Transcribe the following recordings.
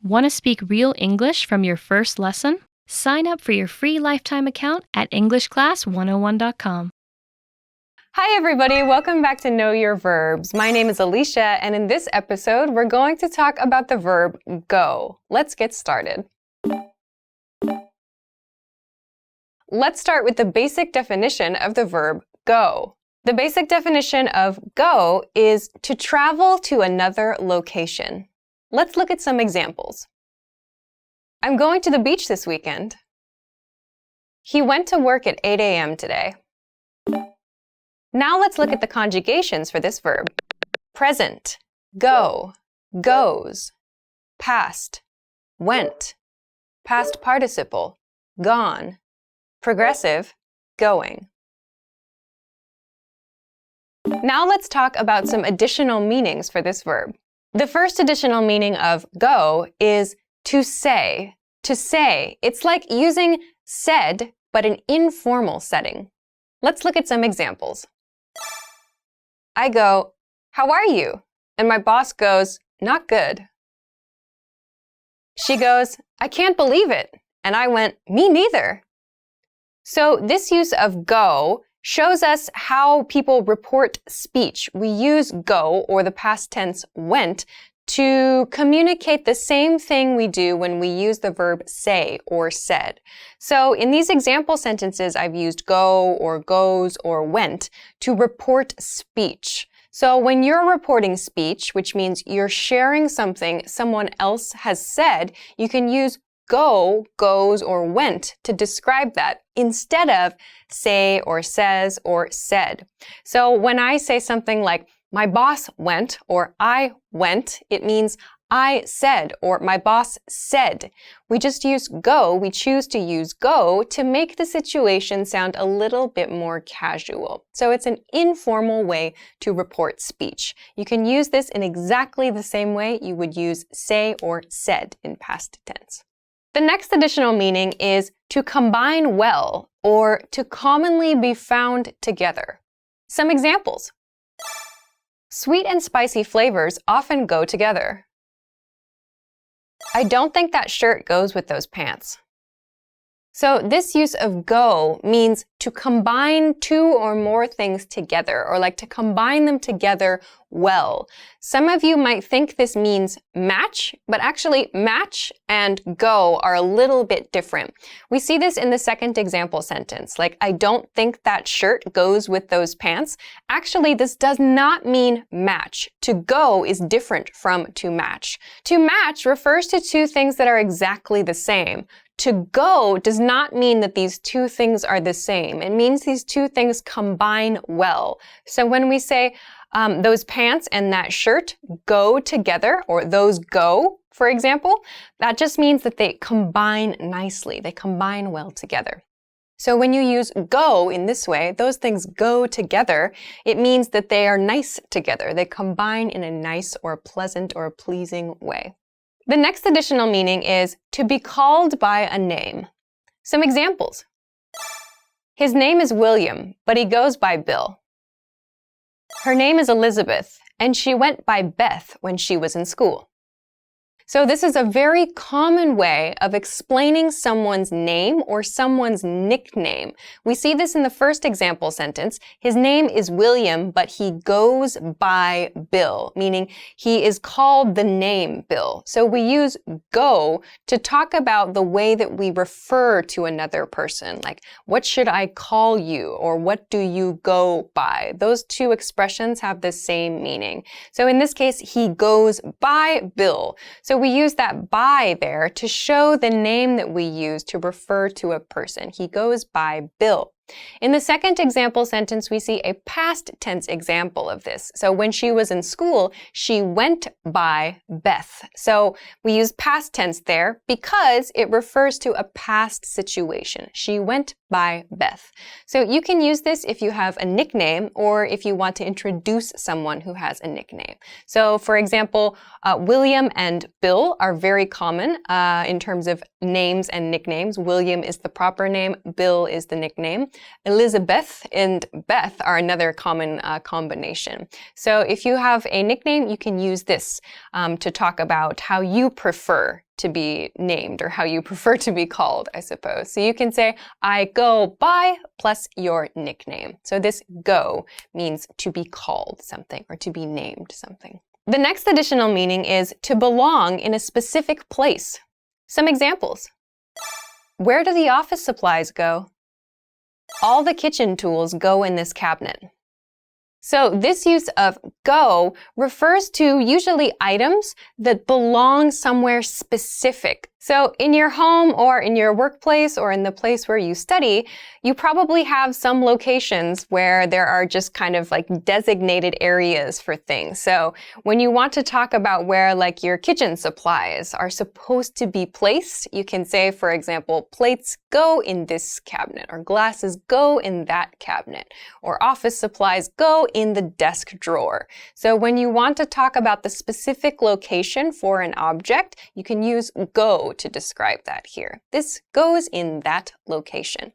Want to speak real English from your first lesson? Sign up for your free lifetime account at EnglishClass101.com. Hi everybody, welcome back to Know Your Verbs. My name is Alicia, and in this episode, we're going to talk about the verb go. Let's get started. Let's start with the basic definition of the verb go. The basic definition of go is to travel to another location. Let's look at some examples. I'm going to the beach this weekend. He went to work at 8 a.m. today. Now let's look at the conjugations for this verb. Present, go, goes. Past, went. Past participle, gone. Progressive, going. Now let's talk about some additional meanings for this verb. The first additional meaning of go is to say. To say, it's like using said, but in informal setting. Let's look at some examples. I go, "How are you?" And my boss goes, "Not good." She goes, "I can't believe it." And I went, "Me neither." So this use of go shows us how people report speech. We use go, or the past tense went, to communicate the same thing we do when we use the verb say or said. So in these example sentences, I've used go or goes or went to report speech. So when you're reporting speech, which means you're sharing something someone else has said, you can use go, goes, or went to describe that instead of say or says or said. So when I say something like, my boss went or I went, it means I said or my boss said. We just use go, we choose to use go to make the situation sound a little bit more casual. So it's an informal way to report speech. You can use this in exactly the same way you would use say or said in past tense. The next additional meaning is to combine well or to commonly be found together. Some examples. Sweet and spicy flavors often go together. I don't think that shirt goes with those pants. So this use of go means to combine two or more things together, or like to combine them together well. Some of you might think this means match, but actually match and go are a little bit different. We see this in the second example sentence, like, I don't think that shirt goes with those pants. Actually, this does not mean match. To go is different from to match. To match refers to two things that are exactly the same. To go does not mean that these two things are the same. It means these two things combine well. So when we say those pants and that shirt go together, or those go, for example, that just means that they combine nicely. They combine well together. So when you use go in this way, those things go together, it means that they are nice together. They combine in a nice or pleasant or pleasing way. The next additional meaning is to be called by a name. Some examples. His name is William, but he goes by Bill. Her name is Elizabeth, and she went by Beth when she was in school. So this is a very common way of explaining someone's name or someone's nickname. We see this in the first example sentence. His name is William, but he goes by Bill, meaning he is called the name Bill. So we use go to talk about the way that we refer to another person, like, what should I call you? Or what do you go by? Those two expressions have the same meaning. So in this case, he goes by Bill. So we use that by there to show the name that we use to refer to a person. He goes by Bill. In the second example sentence, we see a past tense example of this. So when she was in school, she went by Beth. So we use past tense there because it refers to a past situation. She went by Beth. So you can use this if you have a nickname or if you want to introduce someone who has a nickname. So for example, William and Bill are very common in terms of names and nicknames. William is the proper name, Bill is the nickname. Elizabeth and Beth are another common combination. So if you have a nickname, you can use this to talk about how you prefer to be named or how you prefer to be called, I suppose. So you can say, I go by plus your nickname. So this go means to be called something or to be named something. The next additional meaning is to belong in a specific place. Some examples. Where do the office supplies go? All the kitchen tools go in this cabinet. So this use of go refers to usually items that belong somewhere specific. So in your home or in your workplace or in the place where you study, you probably have some locations where there are just kind of like designated areas for things. So when you want to talk about where like your kitchen supplies are supposed to be placed, you can say, for example, plates go in this cabinet, or glasses go in that cabinet, or office supplies go in the desk drawer. So when you want to talk about the specific location for an object, you can use go to describe that here. This goes in that location.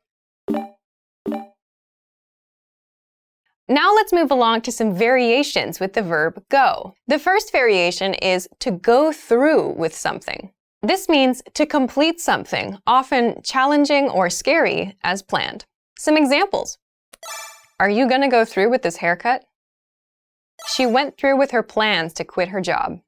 Now let's move along to some variations with the verb go. The first variation is to go through with something. This means to complete something, often challenging or scary, as planned. Some examples. Are you going to go through with this haircut? She went through with her plans to quit her job.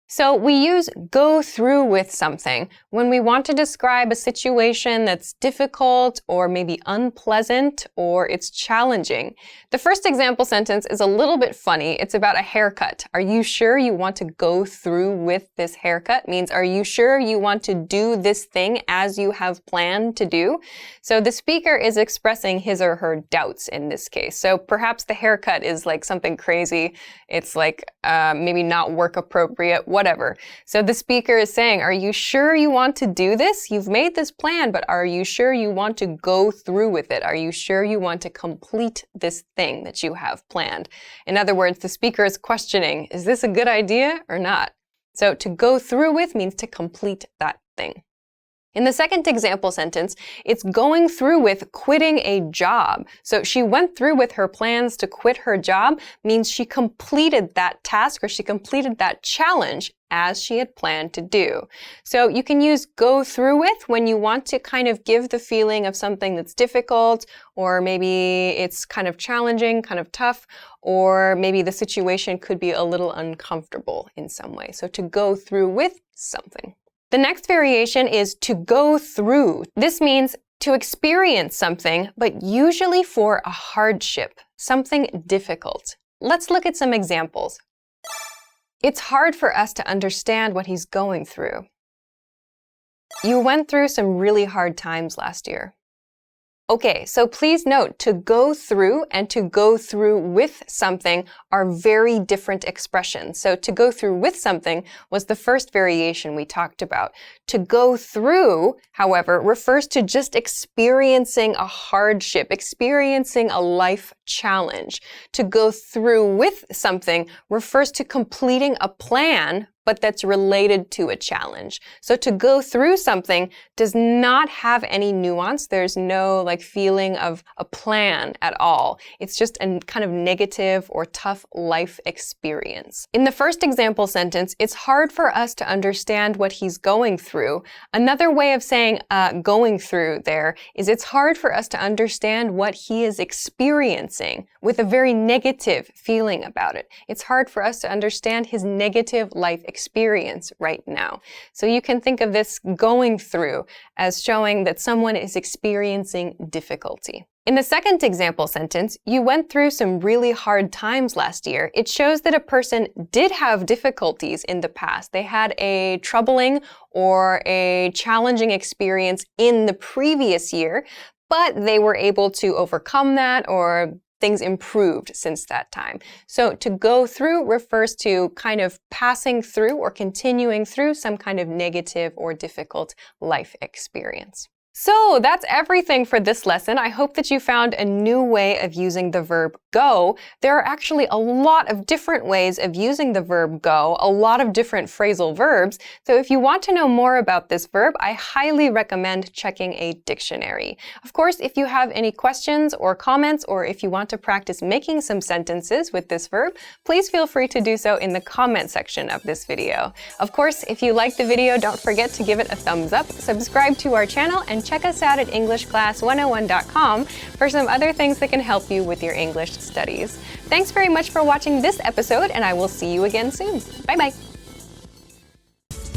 So we use go through with something when we want to describe a situation that's difficult or maybe unpleasant or it's challenging. The first example sentence is a little bit funny. It's about a haircut. Are you sure you want to go through with this haircut? Means, are you sure you want to do this thing as you have planned to do? So the speaker is expressing his or her doubts in this case. So perhaps the haircut is like something crazy. It's like maybe not work appropriate, whatever. So the speaker is saying, are you sure you want to do this? You've made this plan, but are you sure you want to go through with it? Are you sure you want to complete this thing that you have planned? In other words, the speaker is questioning, is this a good idea or not? So to go through with means to complete that thing. In the second example sentence, it's going through with quitting a job. So she went through with her plans to quit her job means she completed that task or she completed that challenge as she had planned to do. So you can use go through with when you want to kind of give the feeling of something that's difficult, or maybe it's kind of challenging, kind of tough, or maybe the situation could be a little uncomfortable in some way. So to go through with something. The next variation is to go through. This means to experience something, but usually for a hardship, something difficult. Let's look at some examples. It's hard for us to understand what he's going through. You went through some really hard times last year. Okay, so please note, to go through and to go through with something are very different expressions. So to go through with something was the first variation we talked about. To go through, however, refers to just experiencing a hardship, experiencing a life challenge. To go through with something refers to completing a plan, but that's related to a challenge. So to go through something does not have any nuance. There's no like feeling of a plan at all. It's just a kind of negative or tough life experience. In the first example sentence, it's hard for us to understand what he's going through. Another way of saying going through there is it's hard for us to understand what he is experiencing with a very negative feeling about it. It's hard for us to understand his negative life experience right now. So you can think of this going through as showing that someone is experiencing difficulty. In the second example sentence, you went through some really hard times last year. It shows that a person did have difficulties in the past. They had a troubling or a challenging experience in the previous year, but they were able to overcome that, or things improved since that time. So to go through refers to kind of passing through or continuing through some kind of negative or difficult life experience. So that's everything for this lesson. I hope that you found a new way of using the verb go. There are actually a lot of different ways of using the verb go, a lot of different phrasal verbs. So if you want to know more about this verb, I highly recommend checking a dictionary. Of course, if you have any questions or comments, or if you want to practice making some sentences with this verb, please feel free to do so in the comment section of this video. Of course, if you liked the video, don't forget to give it a thumbs up, subscribe to our channel, and check us out at EnglishClass101.com for some other things that can help you with your English studies. Thanks very much for watching this episode, and I will see you again soon. Bye-bye.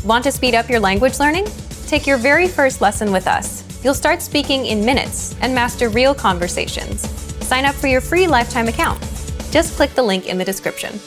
Want to speed up your language learning? Take your very first lesson with us. You'll start speaking in minutes and master real conversations. Sign up for your free lifetime account. Just click the link in the description.